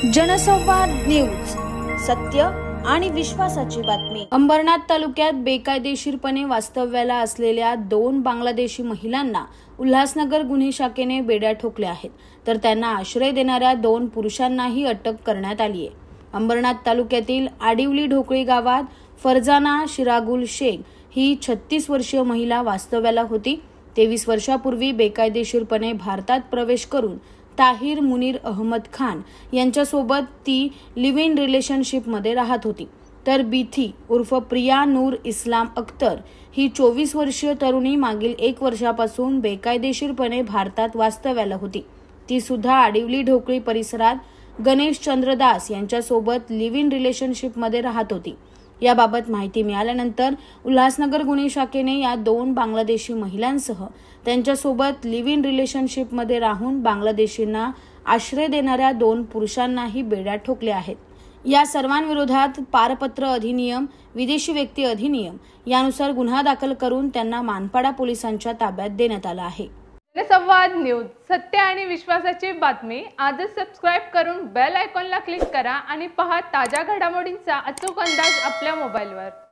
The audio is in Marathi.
जनसंवाद न्यूज, सत्य आणि विश्वासाची बातमी। अंबरनाथ तालुक्यात बेकायदेशीरपणे वास्तव्याला असलेल्या 2 बांगलादेशी महिलांना उल्हासनगर गुन्हे शाखेने बेड्या ठोकल्या आहेत, तर त्यांना आश्रय देणाऱ्या 2 पुरुषांनाही अटक करण्यात आली आहे। अंबरनाथ तालुक्यातील आडिवली ढोकळी गावात फरजाना शिरागुल शेख ही 36 वर्षीय महिला वास्तव्याला होती। 23 वर्षापूर्वी बेकायदेशीरपणे भारतात प्रवेश करून ताहिर मुनीर अहमद खान यांच्यासोबत ती लिव्ह इन रिलेशनशिपमध्ये राहत होती, तर बिथी उर्फ प्रिया नूर इस्लाम अख्तर ही 24 वर्षीय तरुणी मागील 1 वर्षापासून बेकायदेशीरपणे भारतात वास्तव्याला होती। ती सुद्धा आडिवली ढोकळी परिसरात गणेश चंद्रदास यांच्यासोबत लिव्ह इन रिलेशनशिपमध्ये राहत होती। याबाबत माहिती मिळाल्यानंतर उल्हासनगर गुन्हे शाखेने या 2 बांगलादेशी महिलांसह त्यांच्यासोबत लिव्ह इन रिलेशनशिपमध्ये राहून बांगलादेशींना आश्रय देणाऱ्या 2 पुरुषांनाही बेड्या ठोकल्या आहेत। या सर्वांविरोधात पारपत्र अधिनियम, विदेशी व्यक्ती अधिनियम यानुसार गुन्हा दाखल करून त्यांना मानपाडा पोलिसांच्या ताब्यात देण्यात आला आहे। जनसंवाद न्यूज, सत्य आणि विश्वासाची बातमी। आजच सबस्क्राइब करून बेल आयकॉनला क्लिक करा आणि पहा ताज्या घडामोडींचा अचूक अंदाज आपल्या मोबाईलवर।